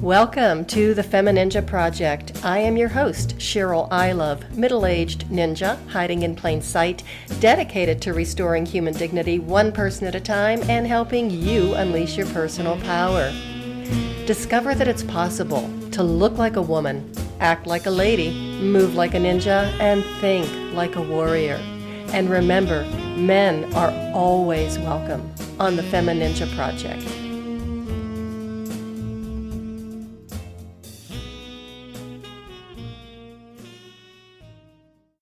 Welcome to the FemiNinja Project. I am your host, Cheryl I Love, middle-aged ninja hiding in plain sight, dedicated to restoring human dignity one person at a time and helping you unleash your personal power. Discover that it's possible to look like a woman, act like a lady, move like a ninja, and think like a warrior. And remember, men are always welcome on the FemiNinja Project.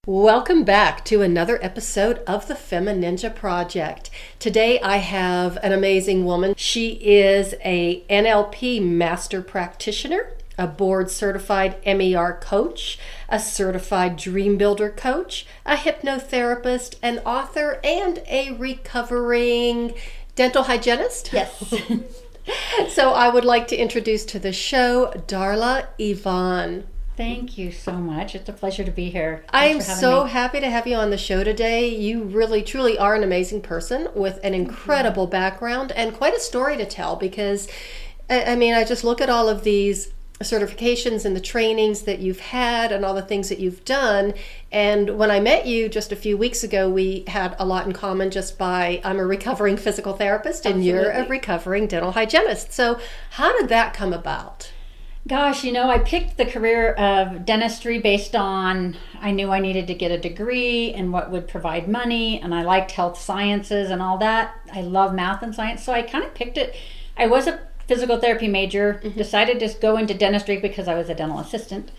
Welcome back to another episode of the FemiNinja Project. Today I have an amazing woman. She is a NLP master practitioner, a board certified MER coach, a certified dream builder coach, a hypnotherapist, an author, and a recovering dental hygienist. Yes. So I would like to introduce to the show Darla Evon. Thank you so much. It's a pleasure to be here. I am so happy to have you on the show today. You really, truly are an amazing person with an incredible background and quite a story to tell because, I just look at all of these certifications and the trainings that you've had and all the things that you've done. And when I met you just a few weeks ago, we had a lot in common just by I'm a recovering physical therapist and you're a recovering dental hygienist. So how did that come about? Gosh, I picked the career of dentistry based on, I knew I needed to get a degree and what would provide money, and I liked health sciences and all that. I love math and science, so I kind of picked it. I was a physical therapy major, decided to go into dentistry because I was a dental assistant.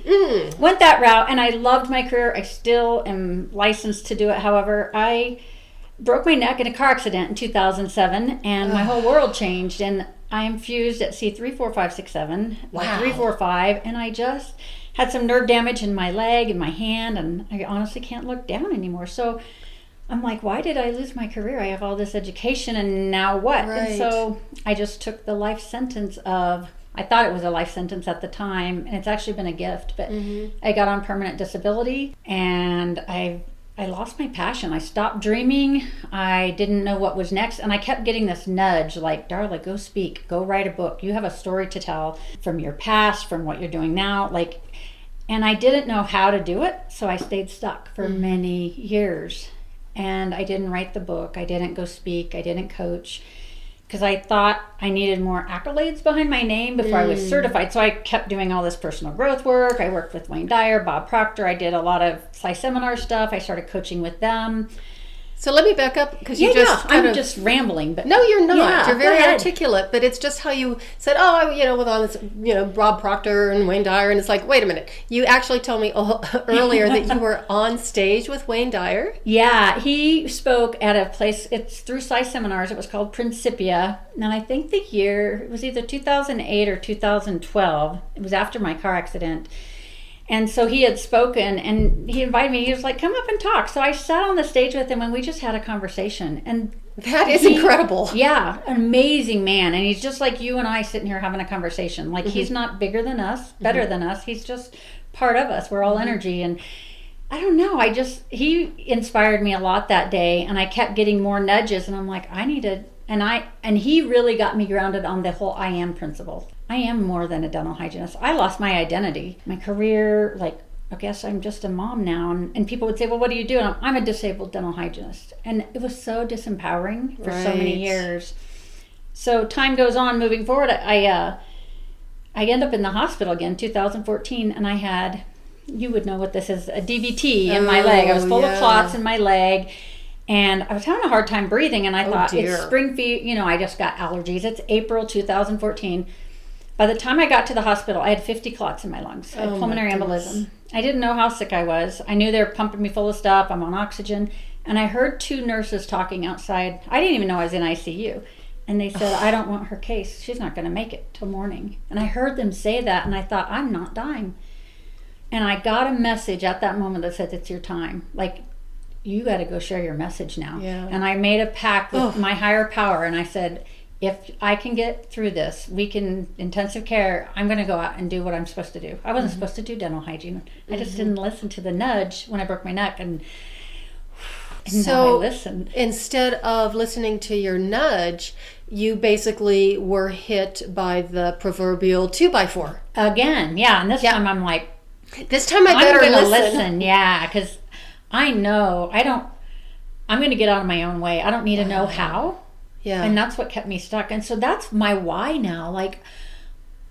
Went that route, and I loved my career. I still am licensed to do it. However, I broke my neck in a car accident in 2007, and my whole world changed, and I am fused at C3, 4, 5, 6, 7, like 3, 4, 5, and I just had some nerve damage in my leg and my hand, and I honestly can't look down anymore. So I'm like, why did I lose my career? I have all this education, and now what? Right. And so I just took the life sentence of, I thought it was a life sentence at the time, and it's actually been a gift, but I got on permanent disability, and I lost my passion. I stopped dreaming. I didn't know what was next. And I kept getting this nudge like, Darla, go speak, go write a book. You have a story to tell from your past, from what you're doing now. And I didn't know how to do it. So I stayed stuck for many years. And I didn't write the book. I didn't go speak. I didn't coach. Because I thought I needed more accolades behind my name before I was certified. So I kept doing all this personal growth work. I worked with Wayne Dyer, Bob Proctor. I did a lot of seminar stuff. I started coaching with them. So let me back up because I'm just rambling. But no, you're not. Yeah, you're very articulate, but it's just how you said, with all this, Bob Proctor and Wayne Dyer, and it's like, wait a minute. You actually told me earlier that you were on stage with Wayne Dyer. Yeah, he spoke at a place. It's through seminars. It was called Principia, and I think the year it was either 2008 or 2012. It was after my car accident. And so he had spoken and he invited me. He was like, come up and talk. So I sat on the stage with him and we just had a conversation. And that is incredible. Yeah, an amazing man. And he's just like you and I sitting here having a conversation. Like he's not bigger than us, better than us. He's just part of us. We're all energy. And I don't know. He inspired me a lot that day. And I kept getting more nudges. And I'm like, and he really got me grounded on the whole I am principle. I am more than a dental hygienist. I lost my identity, my career, I guess I'm just a mom now. And people would say, well, what do you do? And I'm a disabled dental hygienist. And it was so disempowering for so many years. So time goes on, moving forward, I end up in the hospital again, 2014, and I had, you would know what this is, a DVT in my leg. I was full of clots in my leg. And I was having a hard time breathing, and I thought, it's spring fever, I just got allergies. It's April 2014. By the time I got to the hospital, I had 50 clots in my lungs. I had pulmonary embolism. I didn't know how sick I was. I knew they were pumping me full of stuff. I'm on oxygen. And I heard two nurses talking outside. I didn't even know I was in ICU. And they said, I don't want her case. She's not going to make it till morning. And I heard them say that, and I thought, I'm not dying. And I got a message at that moment that said, it's your time. You got to go share your message now. Yeah. And I made a pact with my higher power, and I said, if I can get through this, intensive care, I'm going to go out and do what I'm supposed to do. I wasn't supposed to do dental hygiene. I just didn't listen to the nudge when I broke my neck. And And now I listen. Instead of listening to your nudge, you basically were hit by the proverbial 2x4. Again, yeah. And this time I'm like, this time I better listen. Yeah, because I know I'm going to get out of my own way. I don't need to know how. Yeah. And that's what kept me stuck. And so that's my why now. Like,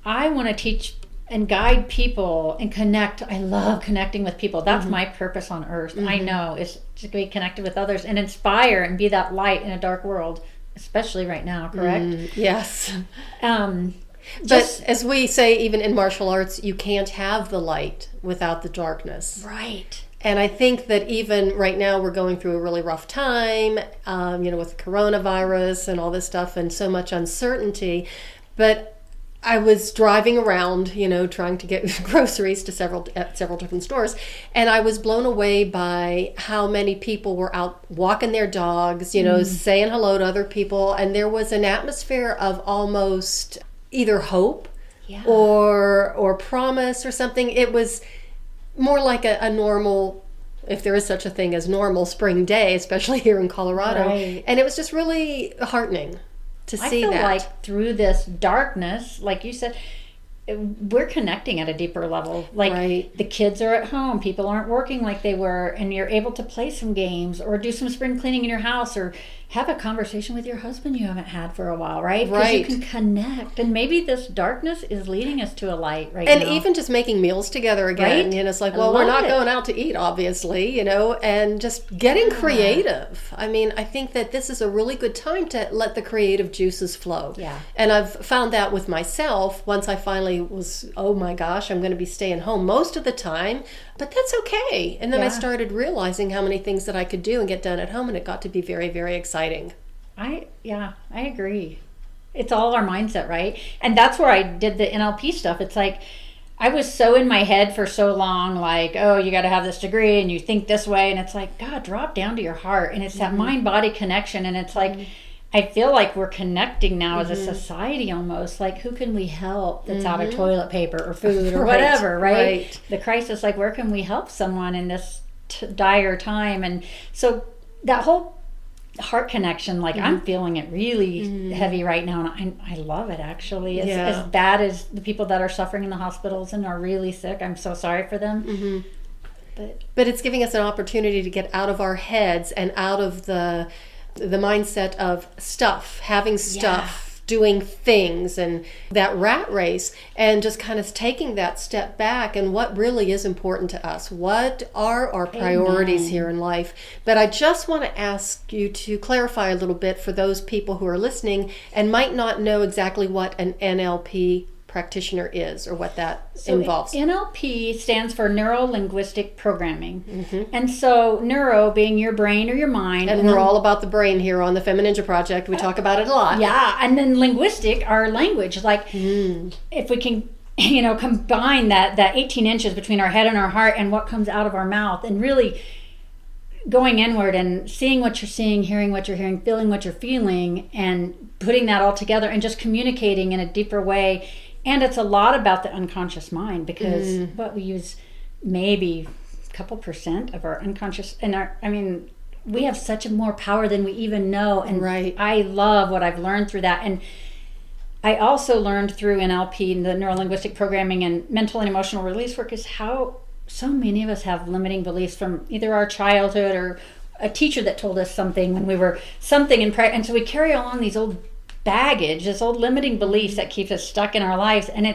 I want to teach and guide people and connect. I love connecting with people. That's my purpose on earth. I know, is to be connected with others and inspire and be that light in a dark world, especially right now, correct? Yes. Just, but as we say, even in martial arts, you can't have the light without the darkness. right. And I think that even right now we're going through a really rough time, with coronavirus and all this stuff and so much uncertainty. But I was driving around, trying to get groceries to several different stores, and I was blown away by how many people were out walking their dogs, saying hello to other people, and there was an atmosphere of almost either hope or promise or something. It was more like a normal, if there is such a thing as normal, spring day, especially here in Colorado. Right. And it was just really heartening to see that. I feel like through this darkness, like you said, we're connecting at a deeper level. Like, the kids are at home, people aren't working like they were, and you're able to play some games or do some spring cleaning in your house or have a conversation with your husband you haven't had for a while, right? Because you can connect. And maybe this darkness is leading us to a light right now. And even just making meals together again. Right? It's like, well, we're not going out to eat, obviously, and just getting creative. I mean, I think that this is a really good time to let the creative juices flow. Yeah. And I've found that with myself once I finally was, oh my gosh, I'm going to be staying home most of the time, but that's okay. And then I started realizing how many things that I could do and get done at home, and it got to be very, very exciting. I agree. It's all our mindset, right? And that's where I did the NLP stuff. It's like, I was so in my head for so long, like, oh, you got to have this degree and you think this way. And it's like, God, drop down to your heart. And it's that mind-body connection. And it's like, I feel like we're connecting now as a society almost. Like, who can we help that's out of toilet paper or food or whatever, right? The crisis, like, where can we help someone in this dire time? And so that whole heart connection, like, I'm feeling it really heavy right now, and I love it, actually. It's as bad as the people that are suffering in the hospitals and are really sick. I'm so sorry for them. But it's giving us an opportunity to get out of our heads and out of the mindset of having stuff, doing things, and that rat race, and just kind of taking that step back and what really is important to us. What are our priorities here in life? But I just want to ask you to clarify a little bit for those people who are listening and might not know exactly what an NLP practitioner is or what that involves. NLP stands for neuro-linguistic programming. And so neuro being your brain or your mind. And we're all about the brain here on the FemiNinja Project. We talk about it a lot. Yeah, and then linguistic, our language. Like, if we can, combine that 18 inches between our head and our heart and what comes out of our mouth, and really going inward and seeing what you're seeing, hearing what you're hearing, feeling what you're feeling, and putting that all together and just communicating in a deeper way. And it's a lot about the unconscious mind, because what we use maybe a couple % of our unconscious, and we have such a more power than we even know. And I love what I've learned through that. And I also learned through NLP, the neuro-linguistic programming and mental and emotional release work, is how so many of us have limiting beliefs from either our childhood or a teacher that told us something when we were something and so we carry along these old baggage, this old limiting beliefs that keeps us stuck in our lives. And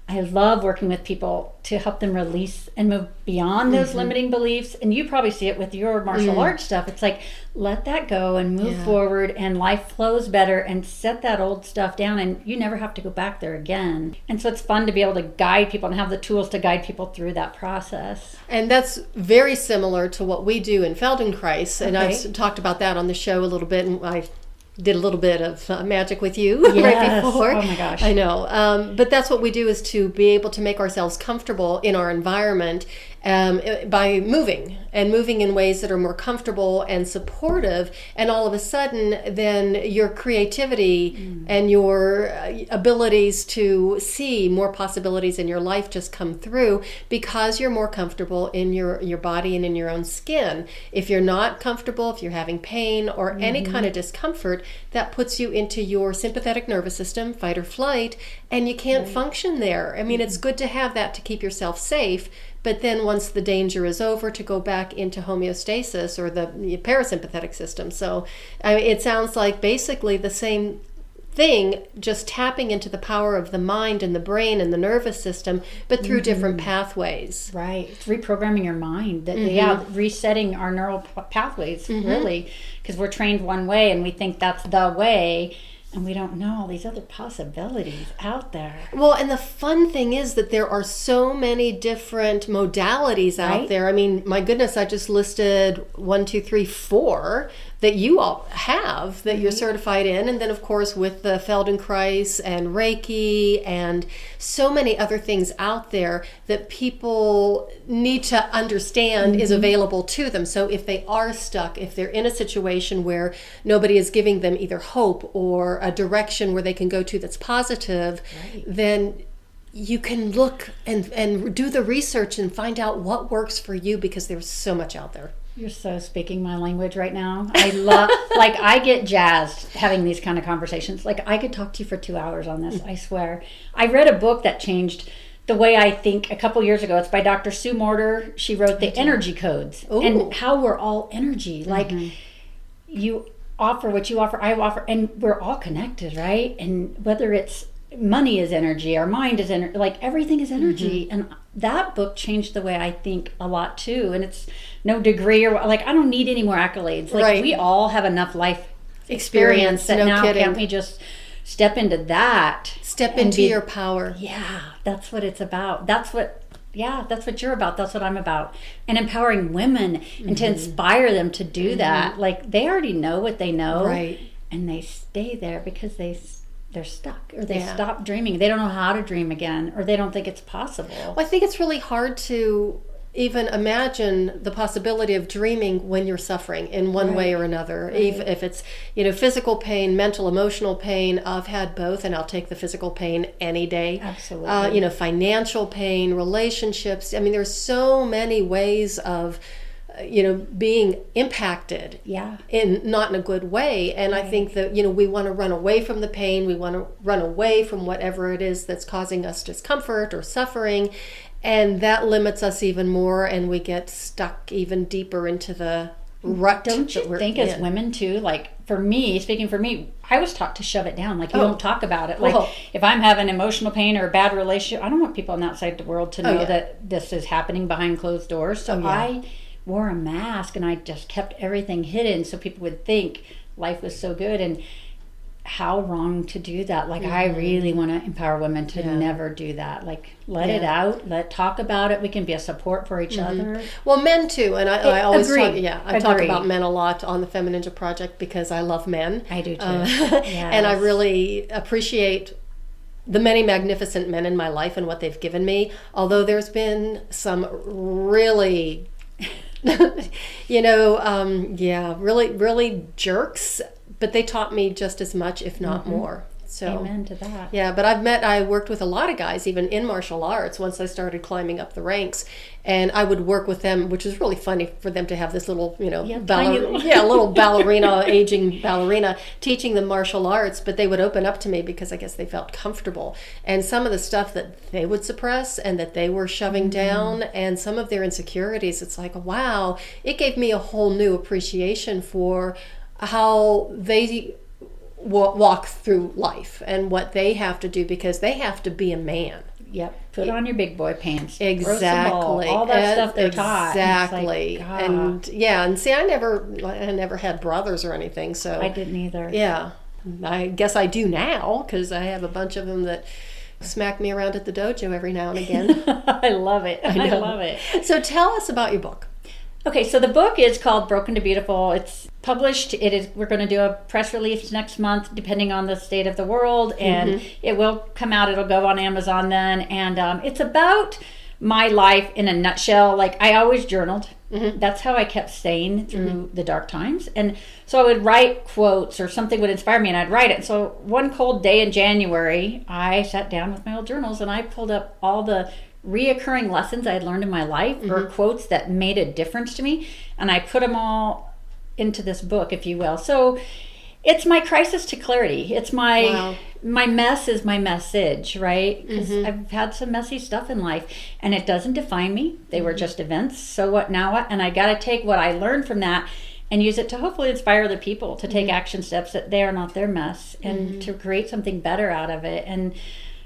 I love working with people to help them release and move beyond those limiting beliefs. And you probably see it with your martial arts stuff. It's like, let that go and move forward, and life flows better, and set that old stuff down, and you never have to go back there again. And so it's fun to be able to guide people and have the tools to guide people through that process. And that's very similar to what we do in Feldenkrais. And I've talked about that on the show a little bit, and I did a little bit of magic with you right Yes. before. Oh my gosh. I know. But that's what we do, is to be able to make ourselves comfortable in our environment by moving in ways that are more comfortable and supportive. And all of a sudden, then your creativity and your abilities to see more possibilities in your life just come through, because you're more comfortable in your body and in your own skin. If you're not comfortable, if you're having pain or any kind of discomfort, that puts you into your sympathetic nervous system, fight or flight, and you can't function there. I mean, it's good to have that to keep yourself safe, but then once the danger is over, to go back into homeostasis or the parasympathetic system. So it sounds like basically the same thing, just tapping into the power of the mind and the brain and the nervous system, but through different pathways. Right. It's reprogramming your mind. Yeah, resetting our neural pathways, really, because we're trained one way and we think that's the way. And we don't know all these other possibilities out there. Well, and the fun thing is that there are so many different modalities out there. I mean, my goodness, I just listed 1, 2, 3, 4 that you all have that you're certified in. And then, of course, with the Feldenkrais and Reiki and so many other things out there that people need to understand is available to them. So if they are stuck, if they're in a situation where nobody is giving them either hope or a direction where they can go to that's positive, then you can look and do the research and find out what works for you, because there's so much out there. You're so speaking my language right now. I love, like, I get jazzed having these kind of conversations. Like, I could talk to you for 2 hours on this, I swear. I read a book that changed the way I think a couple years ago. It's by Dr. Sue Morter. She wrote The Energy Codes and how we're all energy. Like, you offer what you offer, I offer, and we're all connected, right? And whether it's money is energy, our mind is energy, like everything is energy. And that book changed the way I think a lot too. And it's no degree or like, I don't need any more accolades. Like we all have enough life experience that now can't we just step into that? Step into your power. Yeah, that's what it's about. That's what you're about. That's what I'm about. And empowering women and to inspire them to do that. Like, they already know what they know. Right. And they stay there because they're stuck, or they stop dreaming. They don't know how to dream again, or they don't think it's possible. Well, I think it's really hard to even imagine the possibility of dreaming when you're suffering in one way or another. Even if it's, physical pain, mental, emotional pain. I've had both, and I'll take the physical pain any day. Absolutely. Financial pain, relationships. I mean, there's so many ways of being impacted not in a good way. And I think that, we want to run away from the pain. We want to run away from whatever it is that's causing us discomfort or suffering. And that limits us even more, and we get stuck even deeper into the rut. Don't you think as women too, like speaking for me, I was taught to shove it down. Like, you don't talk about it. Like, if I'm having emotional pain or a bad relationship, I don't want people on that side of the world to know that this is happening behind closed doors. So I wore a mask and I just kept everything hidden so people would think life was so good. And how wrong to do that. Like, I really want to empower women to never do that. Like, let it out, talk about it. We can be a support for each other. Well, men too. And I always talk Agree. about men a lot on the FemiNinja project because I love men. I do too. And I really appreciate the many magnificent men in my life and what they've given me. Although there's been some really, really jerks. But they taught me just as much, if not more. So, amen to that. Yeah, but I worked with a lot of guys, even in martial arts, once I started climbing up the ranks. And I would work with them, which is really funny for them to have this little, little ballerina, aging ballerina, teaching them martial arts. But they would open up to me because I guess they felt comfortable. And some of the stuff that they would suppress and that they were shoving down, and some of their insecurities, it's like, wow, it gave me a whole new appreciation for how they walk through life and what they have to do, because they have to be a man. Yep. Put on your big boy pants. Exactly. All that stuff they're taught. Exactly. And see, I never had brothers or anything, so I didn't either. Yeah. I guess I do now, because I have a bunch of them that smack me around at the dojo every now and again. I love it. I love it. So tell us about your book. Okay, so the book is called Broken to Beautiful. It's published. We're going to do a press release next month, depending on the state of the world, and it will come out. It'll go on Amazon then, and it's about my life in a nutshell. Like, I always journaled. That's how I kept staying through the dark times. And so I would write quotes or something would inspire me and I'd write it. So one cold day in January, I sat down with my old journals and I pulled up all the reoccurring lessons I had learned in my life or quotes that made a difference to me. And I put them all into this book, if you will. So it's my crisis to clarity. It's my mess is my message, right? Because I've had some messy stuff in life and it doesn't define me. They were just events. So what now what? And I got to take what I learned from that and use it to hopefully inspire other people to take action steps that they are not their mess and to create something better out of it. And,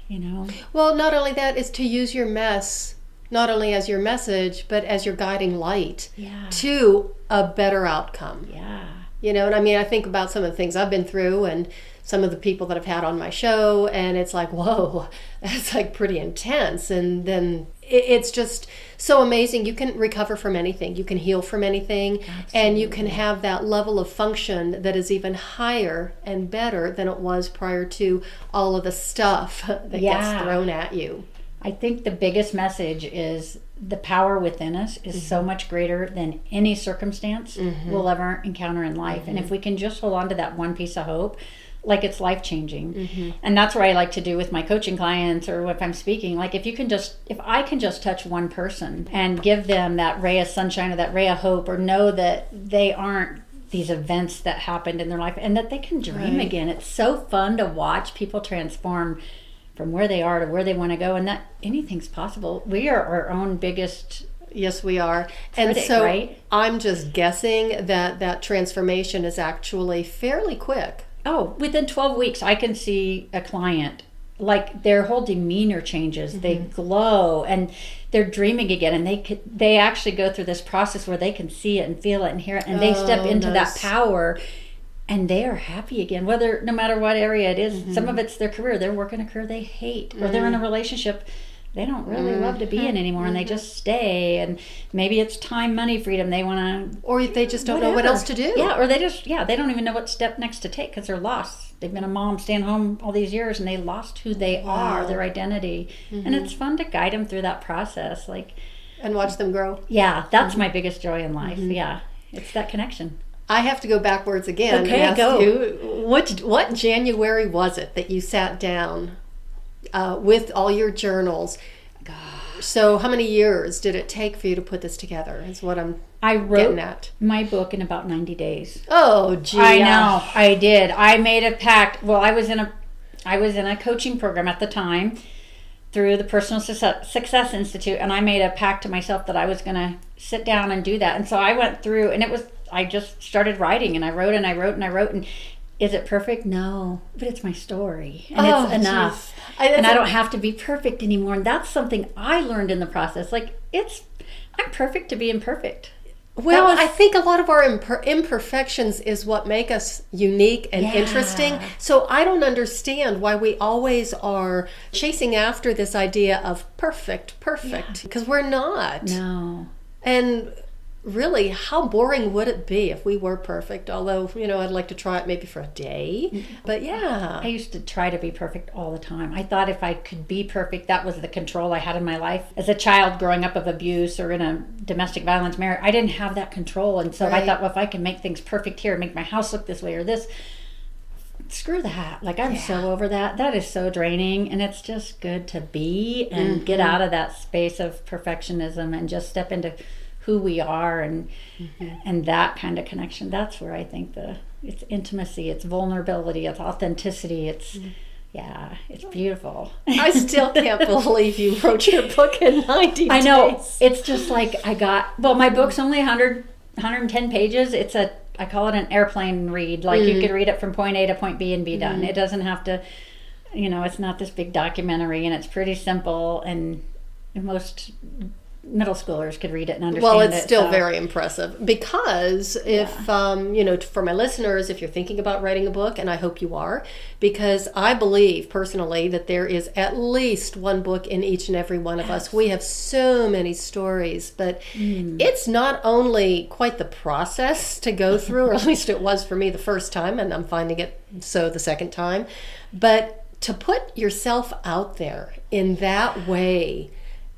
you know. Well, not only that, is to use your mess not only as your message, but as your guiding light to a better outcome. Yeah. You know, and I mean, I think about some of the things I've been through and some of the people that I've had on my show, and it's like, whoa, that's like pretty intense. And then it's just so amazing. You can recover from anything. You can heal from anything. Absolutely. And you can have that level of function that is even higher and better than it was prior to all of the stuff that gets thrown at you. I think the biggest message is the power within us is so much greater than any circumstance we'll ever encounter in life. And if we can just hold on to that one piece of hope, like it's life-changing. And that's what I like to do with my coaching clients or if I'm speaking. Like if I can just touch one person and give them that ray of sunshine or that ray of hope or know that they aren't these events that happened in their life and that they can dream again. It's so fun to watch people transform from where they are to where they want to go, and that anything's possible. We are our own biggest Yes, we are. critic, And so right? I'm just guessing that transformation is actually fairly quick. Oh, within 12 weeks, I can see a client, like their whole demeanor changes. They glow and they're dreaming again. And they actually go through this process where they can see it and feel it and hear it. And they step into that power and they are happy again, no matter what area it is. Some of it's their career. They're working a career they hate or they're in a relationship they don't really love to be in anymore and they just stay. And maybe it's time, money, freedom. They want to... Or they just don't know what else to do. Yeah, or they don't even know what step next to take because they're lost. They've been a mom staying home all these years and they lost who they are, their identity. And it's fun to guide them through that process. And watch them grow. Yeah, that's my biggest joy in life. Yeah, it's that connection. I have to go backwards again Okay, and ask go. you, what January was it that you sat down with all your journals? So how many years did it take for you to put this together is what I wrote getting at. my book in about 90 days. Oh, gee. I know, I did. I made a pact. Well, I was in a coaching program at the time through the Personal Success Institute, and I made a pact to myself that I was going to sit down and do that. And so I went through, and I just started writing, and I wrote and I wrote and I wrote, and is it perfect? No, but it's my story, and it's enough. And I don't have to be perfect anymore. And that's something I learned in the process. Like, I'm perfect to be imperfect. Well, I think a lot of our imperfections is what make us unique and interesting. So I don't understand why we always are chasing after this idea of perfect, because we're not. No. And really, how boring would it be if we were perfect? Although, I'd like to try it maybe for a day. But yeah. I used to try to be perfect all the time. I thought if I could be perfect, that was the control I had in my life. As a child growing up of abuse or in a domestic violence marriage, I didn't have that control. And so I thought, well, if I can make things perfect here, make my house look this way or this, screw that. Like, I'm so over that. That is so draining. And it's just good to be and get out of that space of perfectionism and just step into who we are and that kind of connection. That's where I think it's intimacy, it's vulnerability, it's authenticity, it's beautiful. I still can't believe you wrote your book in 90 days. I know. It's just like my book's only 110 pages. I call it an airplane read. Like you could read it from point A to point B and be done. It doesn't have to, it's not this big documentary, and it's pretty simple, and most middle schoolers could read it and understand it. Well, it's still so. very impressive because if, for my listeners, if you're thinking about writing a book, and I hope you are, because I believe personally that there is at least one book in each and every one of us. We have so many stories, but it's not only quite the process to go through, or at least it was for me the first time, and I'm finding it so the second time, but to put yourself out there in that way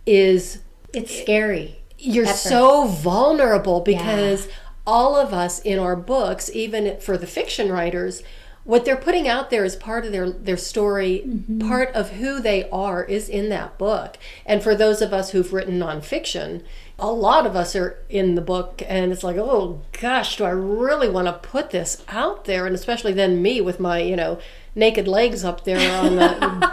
is... It's scary. You're so vulnerable because all of us in our books, even for the fiction writers, what they're putting out there is part of their story, part of who they are is in that book. And for those of us who've written nonfiction, a lot of us are in the book and it's like, oh gosh, do I really want to put this out there? And especially then me with my, naked legs up there on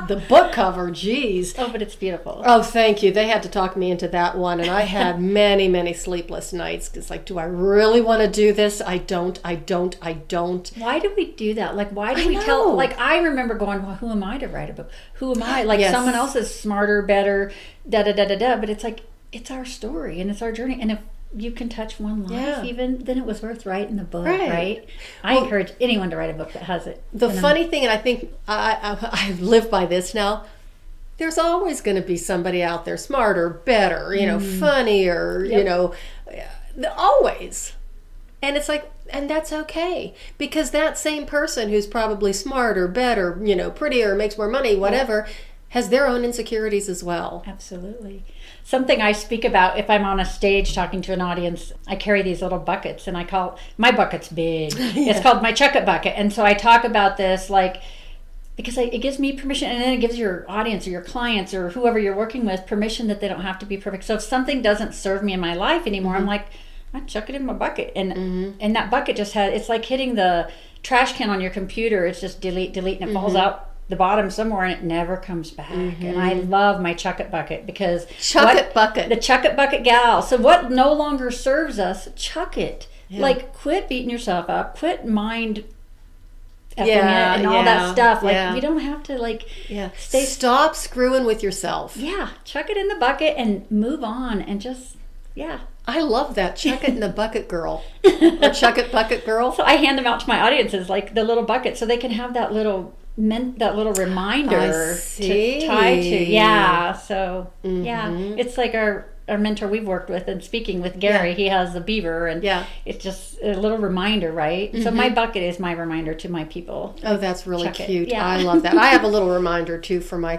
the book cover. Geez. Oh, but it's beautiful. Oh, thank you. They had to talk me into that one, and I had many, many sleepless nights. It's like, do I really want to do this? I don't. Why do we do that? Like, why do we tell? Like, I remember going, well, who am I to write a book? Who am I? Like, someone else is smarter, better, da-da-da-da-da. But it's like, it's our story, and it's our journey. And if you can touch one life even, then it was worth writing the book, right? I encourage anyone to write a book that has it. The funny thing, and I think I live by this now, there's always going to be somebody out there smarter, better, funnier, always. And it's like, and that's okay, because that same person who's probably smarter, better, prettier, makes more money, whatever, has their own insecurities as well. Absolutely. Something I speak about if I'm on a stage talking to an audience, I carry these little buckets and I call, my bucket's big. It's called my chuck it bucket. And so I talk about this because it gives me permission, and then it gives your audience or your clients or whoever you're working with permission that they don't have to be perfect. So if something doesn't serve me in my life anymore, I'm like, I chuck it in my bucket. And that bucket just it's like hitting the trash can on your computer. It's just delete, and it falls out the bottom somewhere and it never comes back. And I love my chuck it bucket because the chuck it bucket gal. So what no longer serves us, chuck it. Like, quit beating yourself up, quit mind effing it and all that stuff. Like, you don't have to stop screwing with yourself. Chuck it in the bucket and move on and just I love that. Chuck it in the bucket girl. Or chuck it bucket girl. So I hand them out to my audiences, like the little bucket, so they can have that little reminder to tie to. So it's like our mentor we've worked with and speaking with, Gary. He has a beaver, and it's just a little reminder, right? So my bucket is my reminder to my people. Oh, that's really cute. I love that. I have a little reminder too for my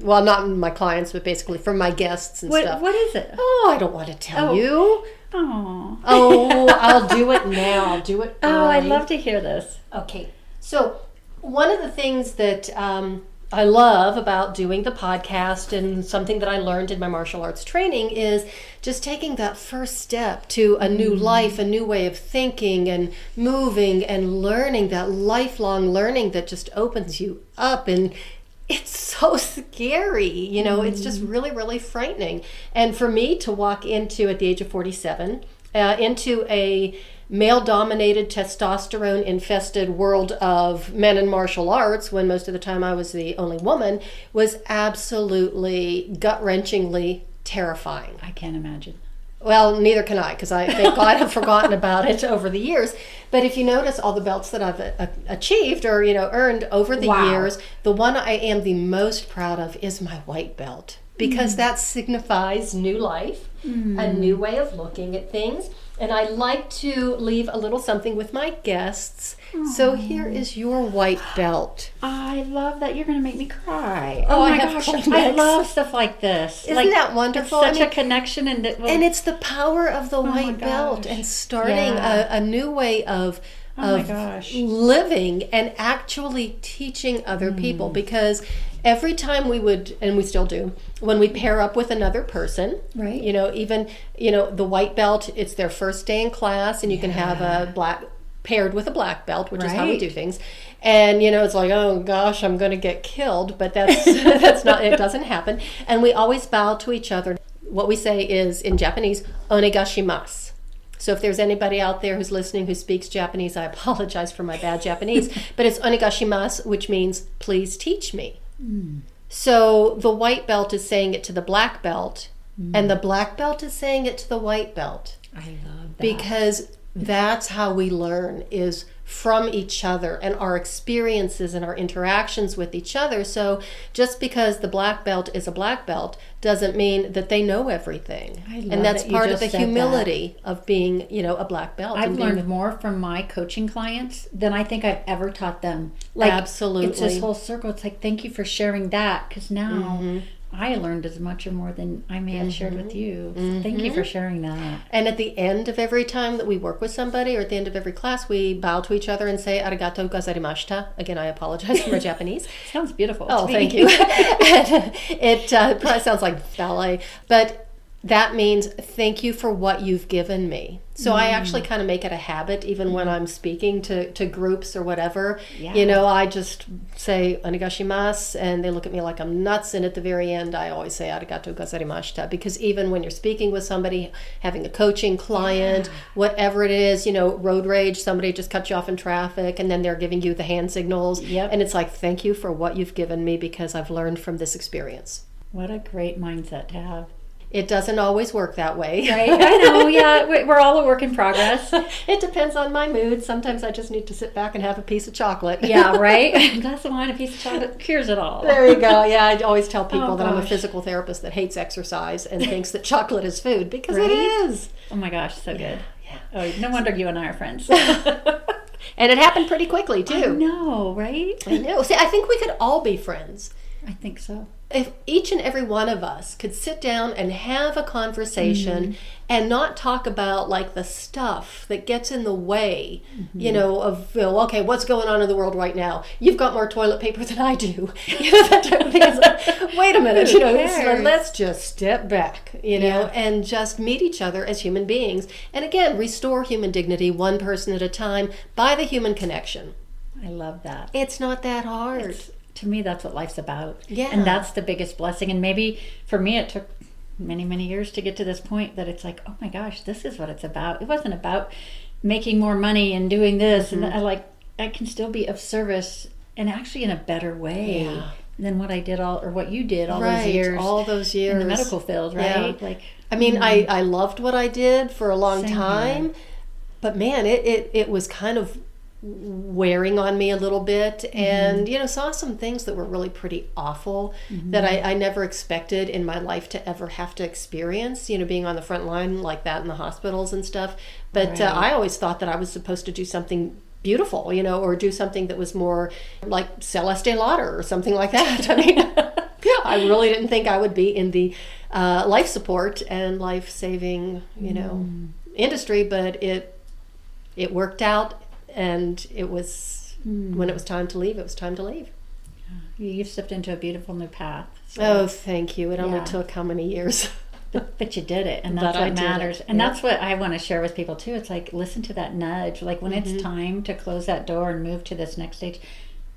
not my clients, but basically for my guests and stuff. What is it? Oh, I don't want to tell you. Oh, I'll do it now. I'll do it. I'd love to hear this. Okay, so one of the things that I love about doing the podcast, and something that I learned in my martial arts training, is just taking that first step to a new life, a new way of thinking and moving and learning, that lifelong learning that just opens you up. And it's so scary, it's just really, really frightening. And for me to walk into, at the age of 47, into a male-dominated, testosterone-infested world of men in martial arts, when most of the time I was the only woman, was absolutely gut-wrenchingly terrifying. I can't imagine. Well, neither can I, because I thank God have forgotten about it over the years. But if you notice all the belts that I've achieved or earned over the years, the one I am the most proud of is my white belt, because that signifies new life, a new way of looking at things. And I like to leave a little something with my guests. So here is your white belt. I love that. You're going to make me cry. Oh my gosh. Kleenex. I love stuff like this. Isn't that wonderful? It's such a connection. And it's the power of the white belt and starting a new way of living and actually teaching other people. Because every time we would, and we still do, when we pair up with another person, right? Even the white belt, it's their first day in class, and you can have a black paired with a black belt, which is how we do things. And it's like, oh gosh, I'm going to get killed, but that's not. It doesn't happen. And we always bow to each other. What we say is, in Japanese, onegashimasu. So if there's anybody out there who's listening who speaks Japanese, I apologize for my bad Japanese, but it's onegashimasu, which means please teach me. So the white belt is saying it to the black belt, And the black belt is saying it to the white belt. I love that. Because that's how we learn, is from each other and our experiences and our interactions with each other. So just because the black belt is a black belt doesn't mean that they know everything. I love and that's that you part of just the said humility of being, a black belt. I've and being, learned more from my coaching clients than I think I've ever taught them. Like, absolutely. It's this whole circle. It's like, thank you for sharing that, because now I learned as much or more than I may have shared with you. So thank you for sharing that. And at the end of every time that we work with somebody, or at the end of every class, we bow to each other and say arigato gozarimashita. Again, I apologize for my Japanese. Sounds beautiful. Oh, thank you. It probably sounds like ballet, but that means thank you for what you've given me. So I actually kind of make it a habit, even when I'm speaking to groups or whatever. Yeah. I just say onegashimasu, and they look at me like I'm nuts. And at the very end, I always say arigato gozarimashita, because even when you're speaking with somebody, having a coaching client, whatever it is, road rage, somebody just cut you off in traffic, and then they're giving you the hand signals. Yep. And it's like, thank you for what you've given me, because I've learned from this experience. What a great mindset to have. It doesn't always work that way. Right? I know, yeah. We're all a work in progress. It depends on my mood. Sometimes I just need to sit back and have a piece of chocolate. Yeah, right? A glass of wine, a piece of chocolate cures it all. There you go. Yeah, I always tell people Oh, that I'm a gosh. physical therapist that hates exercise and thinks that chocolate is food, because Right? it is. Oh my gosh, so good. Yeah. Oh, no wonder you and I are friends. And it happened pretty quickly, too. I know, right? I know. See, I think we could all be friends. I think so. If each and every one of us could sit down and have a conversation and not talk about like the stuff that gets in the way, of, okay, what's going on in the world right now? You've got more toilet paper than I do. That type of thing. It's like, wait a minute, let's just step back, and just meet each other as human beings. And again, restore human dignity one person at a time by the human connection. I love that. It's not that hard. To me, that's what life's about. Yeah. And that's the biggest blessing. And maybe for me, it took many, many years to get to this point that it's like, oh my gosh, this is what it's about. It wasn't about making more money and doing this. And I can still be of service, and actually in a better way than what I did what you did all those years. In the medical field, right? Yeah. I loved what I did for a long time, but man, it was kind of wearing on me a little bit, and saw some things that were really pretty awful that I never expected in my life to ever have to experience, being on the front line like that in the hospitals and stuff. But I always thought that I was supposed to do something beautiful, or do something that was more like Celeste Lauder or something like that. I mean, I really didn't think I would be in the life support and life-saving, industry, but it worked out. And it was, when it was time to leave, it was time to leave. You've stepped into a beautiful new path. So. Oh, thank you. It only took how many years? But you did it, and that's what matters. And that's what I want to share with people, too. It's like, listen to that nudge. Like, when it's time to close that door and move to this next stage,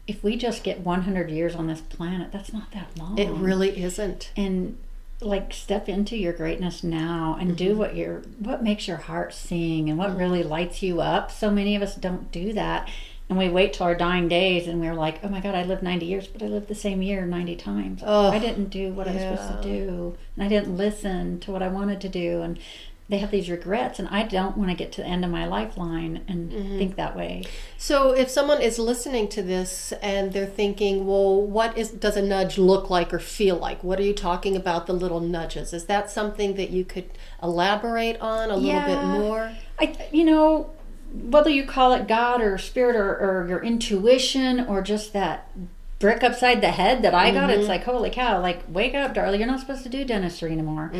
if we just get 100 years on this planet, that's not that long. It really isn't. And like, step into your greatness now and do what makes your heart sing and what really lights you up. So many of us don't do that, and we wait till our dying days, and we're like, oh my God, I lived 90 years, but I lived the same year 90 times. I didn't do what I was supposed to do, and I didn't listen to what I wanted to do, and they have these regrets, and I don't want to get to the end of my lifeline and think that way. So if someone is listening to this and they're thinking, well, does a nudge look like or feel like? What are you talking about, the little nudges? Is that something that you could elaborate on a little bit more? Whether you call it God or spirit or your intuition or just that brick upside the head that I got, it's like, holy cow, like, wake up, darling, you're not supposed to do dentistry anymore.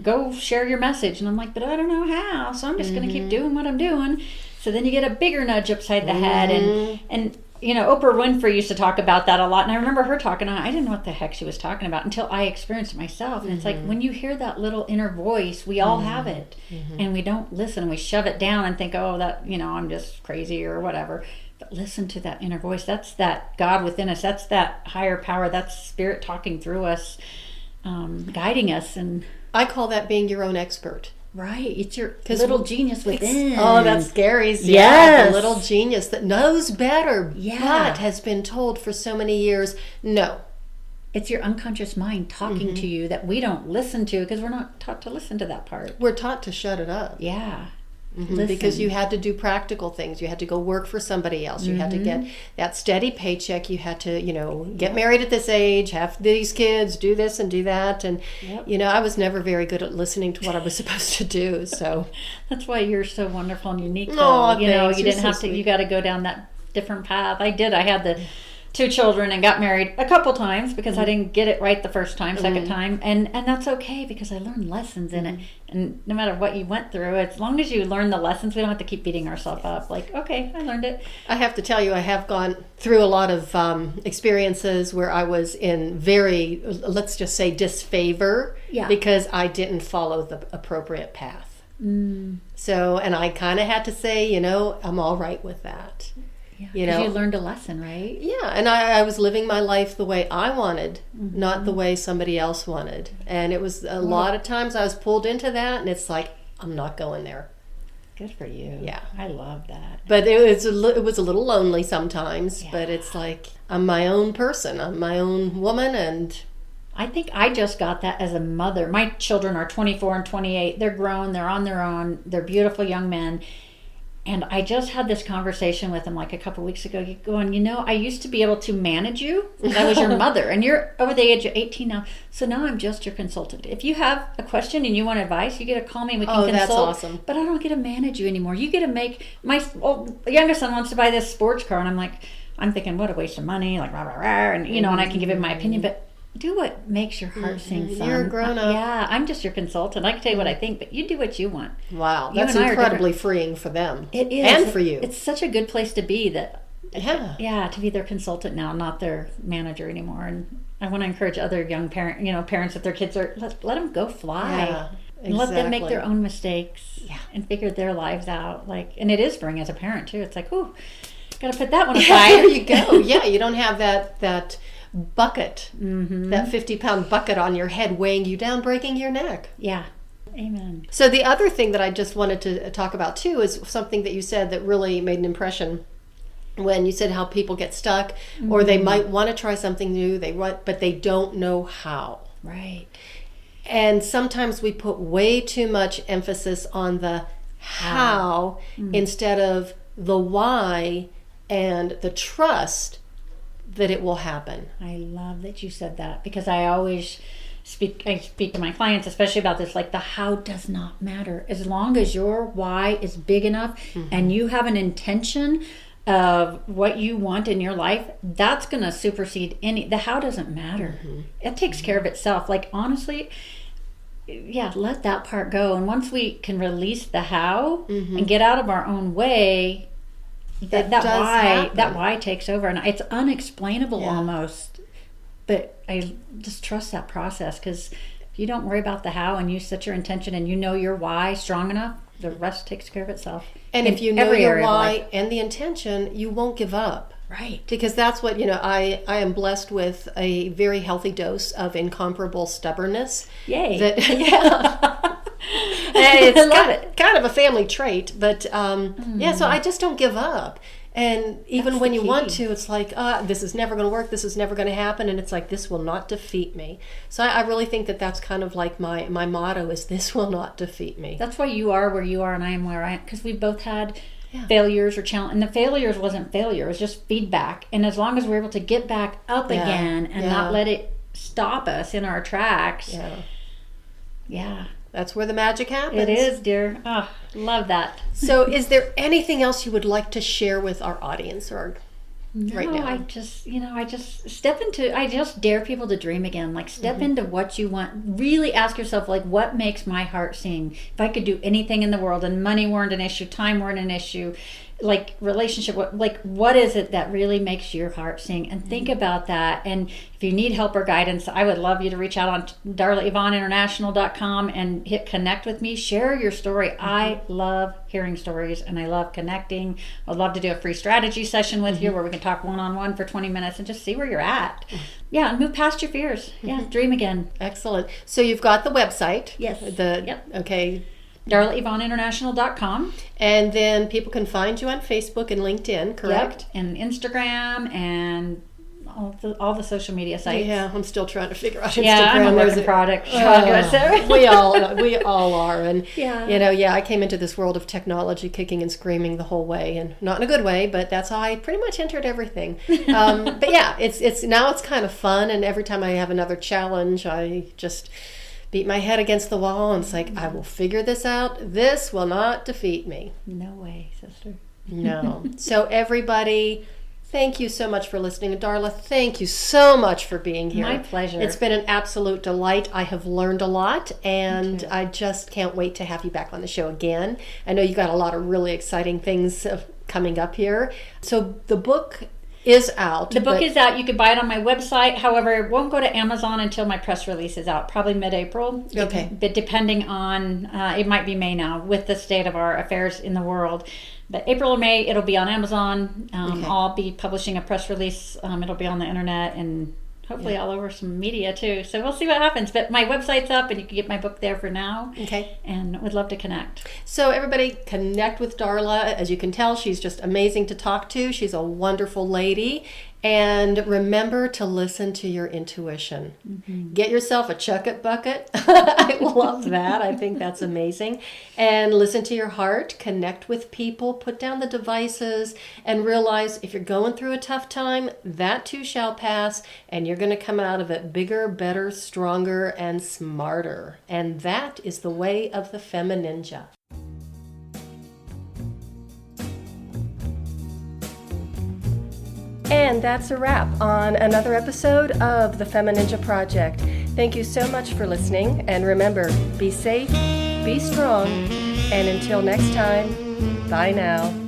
Go share your message. And I'm like, but I don't know how, so I'm just going to keep doing what I'm doing. So then you get a bigger nudge upside the head. And Oprah Winfrey used to talk about that a lot, and I remember her talking on, I didn't know what the heck she was talking about until I experienced it myself. And it's like, when you hear that little inner voice, we all have it, and we don't listen. We shove it down and think, oh, that, I'm just crazy or whatever. But listen to that inner voice. That's that God within us. That's that higher power. That's spirit talking through us, guiding us. And I call that being your own expert. Right. It's your little genius within. Oh, that's scary. Yes. The little genius that knows better, but has been told for so many years, no. It's your unconscious mind talking to you that we don't listen to because we're not taught to listen to that part. We're taught to shut it up. Yeah. Because you had to do practical things. You had to go work for somebody else. You had to get that steady paycheck. You had to, get married at this age, have these kids, do this and do that. And, I was never very good at listening to what I was supposed to do. So that's why you're so wonderful and unique, though. Oh, you thanks. didn't have to, you got to go down that different path. I did. I had the 2 children and got married a couple times because I didn't get it right the first time, second time. And that's okay because I learned lessons in it. And no matter what you went through, as long as you learn the lessons, we don't have to keep beating ourselves up. Like, okay, I learned it. I have to tell you, I have gone through a lot of experiences where I was in very, let's just say, disfavor because I didn't follow the appropriate path. So, and I kind of had to say, I'm all right with that. Yeah, you learned a lesson, right? Yeah, and I was living my life the way I wanted, not the way somebody else wanted. And it was a lot of times I was pulled into that, and it's like, I'm not going there. Good for you. Yeah. I love that. But it was a little lonely sometimes, but it's like, I'm my own person. I'm my own woman, and I think I just got that as a mother. My children are 24 and 28. They're grown. They're on their own. They're beautiful young men. And I just had this conversation with him like a couple weeks ago, going, I used to be able to manage you. I was your mother, and you're over the age of 18 now. So now I'm just your consultant. If you have a question and you want advice, you get to call me and we can consult. That's awesome. But I don't get to manage you anymore. You get to make, my youngest son wants to buy this sports car, and I'm thinking, what a waste of money, like, rah, rah, rah, and, and I can give him my opinion, but do what makes your heart sing, son. You're a grown-up. Yeah, I'm just your consultant. I can tell you what I think, but you do what you want. Wow, that's incredibly freeing for them. It is. And for you. It's such a good place to be that, to be their consultant now, not their manager anymore. And I want to encourage other young parents that their kids are, let them go fly. Yeah, and let them make their own mistakes and figure their lives out. And it is freeing as a parent, too. It's like, ooh, got to put that one aside. There you go. Yeah, you don't have that bucket, that 50-pound bucket on your head weighing you down, breaking your neck. Yeah. Amen. So the other thing that I just wanted to talk about too is something that you said that really made an impression when you said how people get stuck or they might want to try something new, but they don't know how. Right. And sometimes we put way too much emphasis on the how instead of the why and the trust that it will happen. I love that you said that because I always speak to my clients, especially about this, like the how does not matter. As long as your why is big enough and you have an intention of what you want in your life, that's going to supersede the how doesn't matter. It takes care of itself. Like, honestly, let that part go. And once we can release the how and get out of our own way, that why takes over, and it's unexplainable almost. But I just trust that process, because if you don't worry about the how and you set your intention and you know your why strong enough, the rest takes care of itself. And if you know your why and the intention, you won't give up. Right. Because that's what, I am blessed with a very healthy dose of incomparable stubbornness. Yay. It's kind of a family trait, but so I just don't give up. And even when you want to, it's like, this is never going to work, this is never going to happen, and it's like, this will not defeat me. So I really think that that's kind of like my motto is, this will not defeat me. That's why you are where you are and I am where I am, because we both had failures or challenge, and the failures wasn't failure, it was just feedback. And as long as we're able to get back up again and not let it stop us in our tracks, that's where the magic happens. It is, dear. Oh, love that. So is there anything else you would like to share with our audience right now? I just dare people to dream again. Like, step into what you want. Really ask yourself, like, what makes my heart sing? If I could do anything in the world and money weren't an issue, time weren't an issue, like relationship, what is it that really makes your heart sing? And think about that. And if you need help or guidance, I would love you to reach out on darlaevoninternational.com and hit connect with me. Share your story. I love hearing stories and I love connecting. I'd love to do a free strategy session with you where we can talk one-on-one for 20 minutes and just see where you're at. Yeah, and move past your fears. Yeah, dream again. Excellent. So you've got the website. Yes. Okay. DarlaEvonInternational.com. And then people can find you on Facebook and LinkedIn, correct? Yep. And Instagram and all the social media sites. Yeah, I'm still trying to figure out Instagram. Yeah, I'm a work in progress. we all are. And, Yeah. I came into this world of technology kicking and screaming the whole way, and not in a good way, but that's how I pretty much entered everything. But yeah, it's now it's kind of fun, and every time I have another challenge, I just beat my head against the wall, and it's like, I will figure this out. This will not defeat me. No way, sister. No. So everybody, thank you so much for listening. And Darla, thank you so much for being here. My pleasure. It's been an absolute delight. I have learned a lot, and I just can't wait to have you back on the show again. I know you got a lot of really exciting things coming up here. So the book is out. The book is out. You can buy it on my website. However, it won't go to Amazon until my press release is out, probably mid-April. Okay. But depending on, it might be May now with the state of our affairs in the world. But April or May, it'll be on Amazon. I'll be publishing a press release. It'll be on the internet and hopefully all over some media too. So we'll see what happens. But my website's up, and you can get my book there for now. Okay. And would love to connect. So everybody connect with Darla. As you can tell, she's just amazing to talk to. She's a wonderful lady. And remember to listen to your intuition. Mm-hmm. Get yourself a chuck-it bucket. I love that. I think that's amazing. And listen to your heart. Connect with people. Put down the devices. And realize if you're going through a tough time, that too shall pass. And you're going to come out of it bigger, better, stronger, and smarter. And that is the way of the FemiNinja. And that's a wrap on another episode of the FemiNinja Project. Thank you so much for listening. And remember, be safe, be strong, and until next time, bye now.